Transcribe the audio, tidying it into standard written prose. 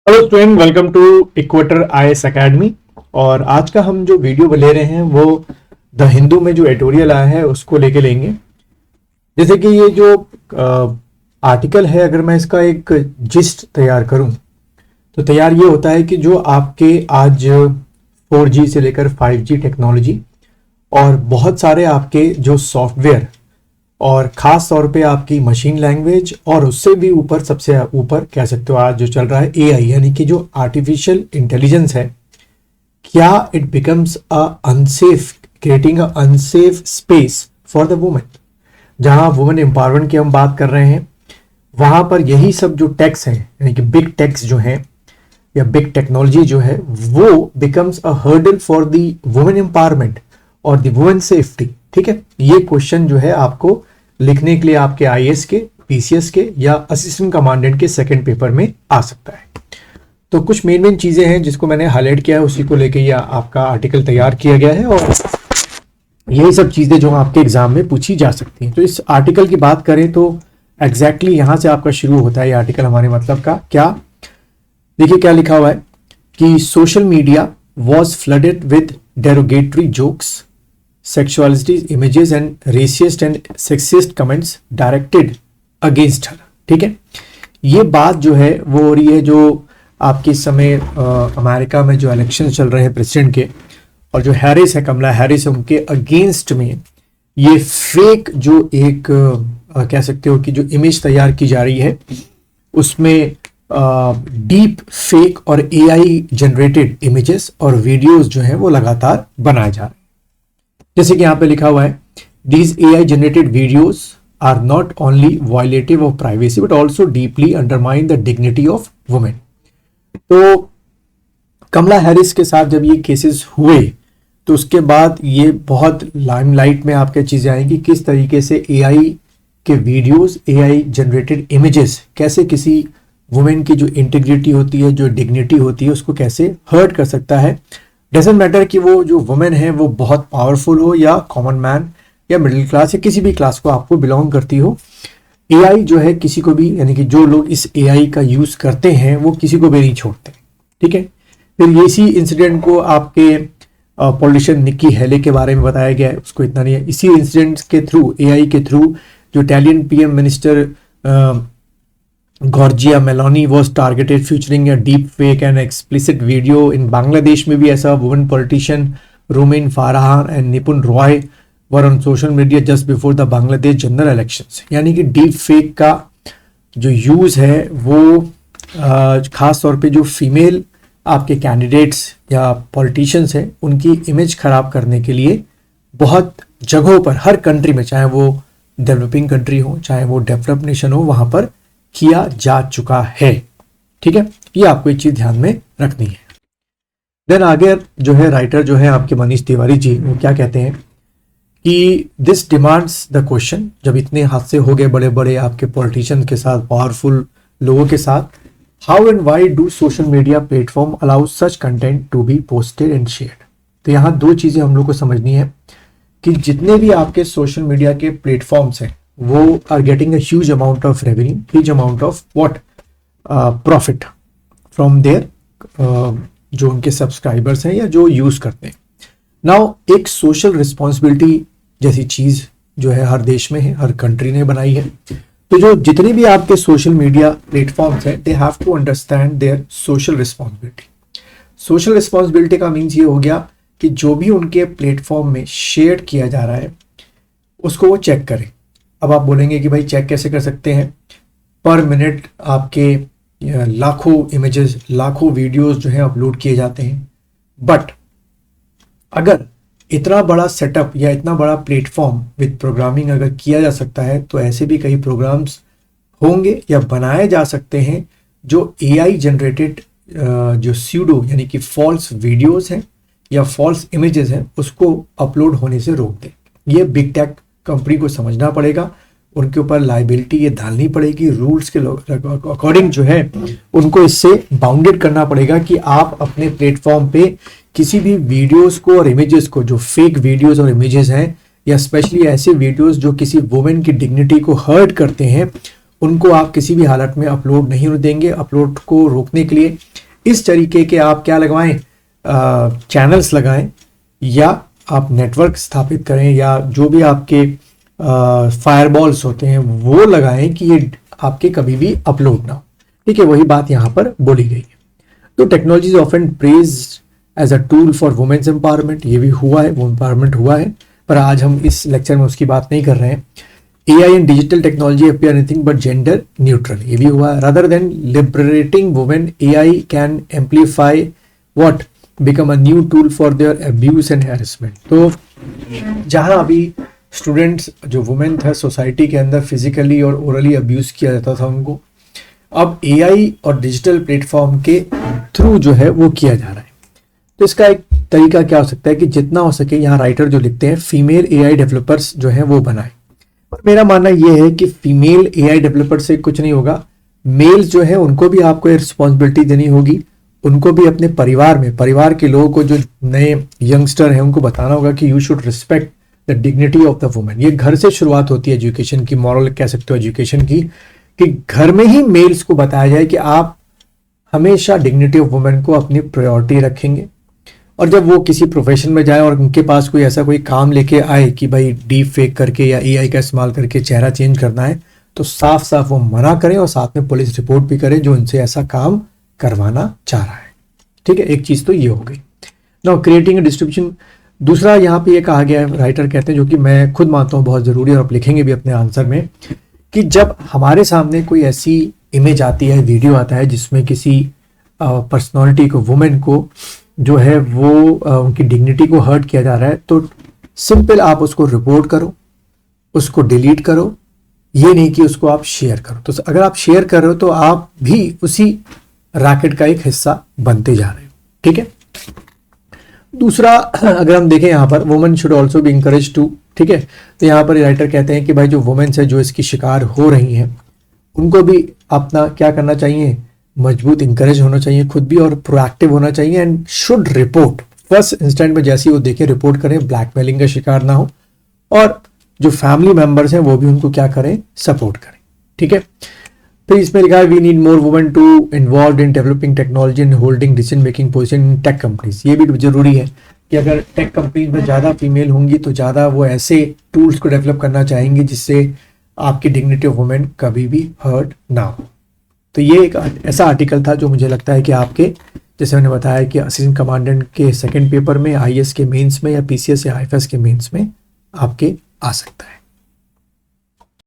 Hello student, welcome to equator IAS academy. और आज का हम जो वीडियो ले रहे हैं वो द हिंदू में जो एडिटोरियल आया है उसको लेके लेंगे। जैसे कि ये जो आर्टिकल है, अगर मैं इसका एक जिस्ट तैयार करूं तो तैयार ये होता है कि जो आपके आज 4G से लेकर 5G टेक्नोलॉजी और बहुत सारे आपके जो सॉफ्टवेयर और ख़ास तौर पे आपकी मशीन लैंग्वेज और उससे भी ऊपर, सबसे ऊपर कह सकते हो आज जो चल रहा है AI, यानी कि जो आर्टिफिशियल इंटेलिजेंस है, क्या it becomes a unsafe, creating a unsafe space for the women. जहां वुमेन एम्पावरमेंट की हम बात कर रहे हैं, वहां पर यही सब जो टेक्स हैं, यानी कि बिग टेक्स जो हैं या बिग टेक्नोलॉजी जो है, वो becomes a hurdle for the women empowerment और द वुमेन सेफ्टी। ठीक है, ये क्वेश्चन जो है आपको लिखने के लिए आपके आईएएस के, पीसीएस के या असिस्टेंट कमांडेंट के सेकंड पेपर में आ सकता है। तो कुछ मेन चीजें हैं जिसको मैंने हाईलाइट किया है, उसी को लेके ये आपका आर्टिकल तैयार किया गया है और यही सब चीजें जो आपके एग्जाम में पूछी जा सकती हैं। तो इस आर्टिकल की बात करें तो एग्जैक्टली यहां से आपका शुरू होता है ये आर्टिकल। हमारे मतलब का क्या, देखिए क्या लिखा हुआ है कि social media was flooded with derogatory jokes, sexualities, images and racist and sexist comments directed against her। ठीक है, ये बात जो है वो हो रही है जो आपके समय अमेरिका में जो इलेक्शन चल रहे हैं प्रेसिडेंट के, और जो हैरिस है, कमला हैरिस, उनके अगेंस्ट में ये फेक जो एक कह सकते हो कि जो इमेज तैयार की जा रही है, उसमें डीप फेक और AI जनरेटेड इमेजेस और वीडियोस जो है वो लगातार बनाए जा रहे हैं। जैसे कि यहां पे लिखा हुआ है, these AI generated videos are not only violative of privacy but also deeply undermine the dignity of women. तो कमला हैरिस के साथ जब ये केसेस हुए तो उसके बाद ये बहुत लाइमलाइट में आपके चीजें आएंगी, किस तरीके से AI के वीडियोस, AI जनरेटेड इमेजेस कैसे किसी वुमेन की जो इंटीग्रिटी होती है, जो डिग्निटी होती है, उसको कैसे हर्ट कर सकता है। डजेंट मैटर कि वो जो वुमेन है वो बहुत पावरफुल हो या कॉमन मैन या मिडिल क्लास या किसी भी क्लास को आपको बिलोंग करती हो, AI जो है किसी को भी, यानी कि जो लोग इस AI का यूज करते हैं वो किसी को भी नहीं छोड़ते। ठीक है, फिर इसी इंसिडेंट को आपके पॉलिटिशियन निक्की हेले के बारे में बताया गया है, उसको इतना नहीं है। इसी इंसिडेंट के थ्रू, AI के थ्रू, जो Italian PM minister Giorgia Meloni was targeted featuring a deep fake and explicit video। in Bangladesh में भी ऐसा women politician roaming Farhan and Nipun Roy were on social media just before the Bangladesh general elections. यानी कि deep fake का जो use है वो खास तौर पे जो फीमेल आपके कैंडिडेट्स या पॉलिटिशियंस हैं उनकी इमेज खराब करने के लिए बहुत जगहों पर, हर कंट्री में, चाहे वो डेवलपिंग कंट्री हो चाहे वो डेवलप नेशन हो, वहां पर किया जा चुका है। ठीक है, ये आपको एक चीज ध्यान में रखनी है। देन आगे जो है राइटर जो है आपके मनीष तिवारी जी, वो क्या कहते हैं कि दिस डिमांड्स द क्वेश्चन, जब इतने हादसे हो गए बड़े बड़े आपके पॉलिटिशियन के साथ, पावरफुल लोगों के साथ, how and why do social media platform allow such content to be posted and shared. तो यहाँ दो चीजें हम लोग को समझनी है कि जितने भी आपके सोशल मीडिया के प्लेटफॉर्म्स हैं वो are getting a huge amount of revenue, huge amount of what profit from their जो उनके सब्सक्राइबर्स हैं या जो यूज करते हैं। नाउ एक सोशल रिस्पॉन्सिबिलिटी जैसी चीज जो है हर देश में है, हर कंट्री ने बनाई है। तो जो जितने भी आपके सोशल मीडिया प्लेटफॉर्म्स हैं, they have to understand their social responsibility. Social responsibility का मीन्स ये हो गया कि जो भी उनके प्लेटफॉर्म में शेयर किया जा रहा है उसको वो चेक करें। अब आप बोलेंगे कि भाई चेक कैसे कर सकते हैं, पर मिनट आपके लाखों इमेजेस, लाखों वीडियोस जो है अपलोड किए जाते हैं। बट अगर इतना बड़ा सेटअप या इतना बड़ा प्लेटफॉर्म विद प्रोग्रामिंग अगर किया जा सकता है, तो ऐसे भी कई प्रोग्राम्स होंगे या बनाए जा सकते हैं जो AI जनरेटेड जो स्यूडो यानी कि फॉल्स वीडियोस हैं या फॉल्स इमेजेस हैं उसको अपलोड होने से रोक दें। ये बिग टेक कंपनी को समझना पड़ेगा, उनके ऊपर लाइबिलिटी ये डालनी पड़ेगी, रूल्स के अकॉर्डिंग जो है उनको इससे बाउंडेड करना पड़ेगा कि आप अपने प्लेटफॉर्म पे किसी भी वीडियोस को और इमेजेस को, जो फेक वीडियोस और इमेजेस हैं या स्पेशली ऐसे वीडियोस जो किसी वुमेन की डिग्निटी को हर्ट करते हैं, उनको आप किसी भी हालत में अपलोड नहीं होने देंगे। अपलोड को रोकने के लिए इस तरीके के आप क्या लगवाएं, चैनल्स लगाएं, या आप नेटवर्क स्थापित करें, या जो भी आपके फायरबॉल्स होते हैं वो लगाएं कि ये आपके कभी भी अपलोड ना हो। ठीक है, वही बात यहाँ पर बोली गई है। तो technology is often praised as a tool for women's empowerment, ये भी हुआ है, वो एम्पावरमेंट हुआ है, पर आज हम इस लेक्चर में उसकी बात नहीं कर रहे हैं। AI and digital technology appear anything but gender neutral, ये भी हुआ। rather than liberating women, AI can amplify what become a new tool for their abuse and harassment। तो जहां अभी स्टूडेंट्स जो वुमेन था सोसाइटी के अंदर फिजिकली और ओरली अब्यूज किया जाता था उनको, अब AI और डिजिटल प्लेटफॉर्म के थ्रू जो है वो किया जा रहा है। तो इसका एक तरीका क्या हो सकता है कि जितना हो सके यहाँ राइटर जो लिखते हैं फीमेल AI डेवलपर्स जो है वो बनाए। और मेरा मानना यह है कि फीमेल AI डेवलपर से कुछ नहीं होगा, मेल्स जो है उनको भी आपको रिस्पॉन्सिबिलिटी देनी होगी, उनको भी अपने परिवार में, परिवार के लोगों को, जो नए यंगस्टर हैं उनको बताना होगा कि you should respect the dignity of the women. ये घर से शुरुआत होती है एजुकेशन की, मॉरल कह सकते हो एजुकेशन की, कि घर में ही मेल्स को बताया जाए कि आप हमेशा डिग्निटी ऑफ वुमेन को अपनी प्रायोरिटी रखेंगे। और जब वो किसी प्रोफेशन में जाए और उनके पास कोई ऐसा कोई काम लेके आए कि भाई डीप फेक करके या AI का इस्तेमाल करके चेहरा चेंज करना है, तो साफ साफ वो मना करें और साथ में पुलिस रिपोर्ट भी करें जो उनसे ऐसा काम करवाना चाह रहा है। ठीक है, एक चीज तो ये हो गई। नाउ क्रिएटिंग ए डिस्ट्रीब्यूशन, दूसरा यहाँ पे ये कहा गया है, राइटर कहते हैं, जो कि मैं खुद मानता हूँ बहुत जरूरी है और आप लिखेंगे भी अपने आंसर में, कि जब हमारे सामने कोई ऐसी इमेज आती है, वीडियो आता है जिसमें किसी पर्सनैलिटी को, वुमेन को जो है वो उनकी डिग्निटी को हर्ट किया जा रहा है, तो सिंपल आप उसको रिपोर्ट करो, उसको डिलीट करो, ये नहीं कि उसको आप शेयर करो। तो अगर आप शेयर कर रहे हो तो आप भी उसी रैकेट का एक हिस्सा बनते जा रहे हो। ठीक है, दूसरा अगर हम देखें यहाँ पर, women should also be encourage to, ठीक है, तो यहाँ पर राइटर कहते हैं कि भाई जो वुमेन्स है जो इसकी शिकार हो रही हैं उनको भी अपना क्या करना चाहिए, मजबूत इंकरेज होना चाहिए खुद भी, और प्रोएक्टिव होना चाहिए, and should report first instant में, जैसे ही वो देखें रिपोर्ट करें, ब्लैकमेलिंग का शिकार ना हो, और जो फैमिली मेंबर्स हैं वो भी उनको क्या करें, सपोर्ट करें। ठीक है, फिर इसमें लिखा है we need more women to involve in developing technology and holding decision making position in tech companies. ये भी जरूरी है कि अगर टेक कंपनीज में ज़्यादा फीमेल होंगी तो ज़्यादा वो ऐसे टूल्स को डेवलप करना चाहेंगी जिससे आपकी डिग्निटी ऑफ वुमेन कभी भी हर्ट ना हो। तो ये एक ऐसा आर्टिकल था जो मुझे लगता है कि आपके, जैसे मैंने बताया कि असिस्टेंट कमांडेंट के सेकंड पेपर में, IAS के मेंस में, या PCS या IFS के मेंस में आपके आ सकता है।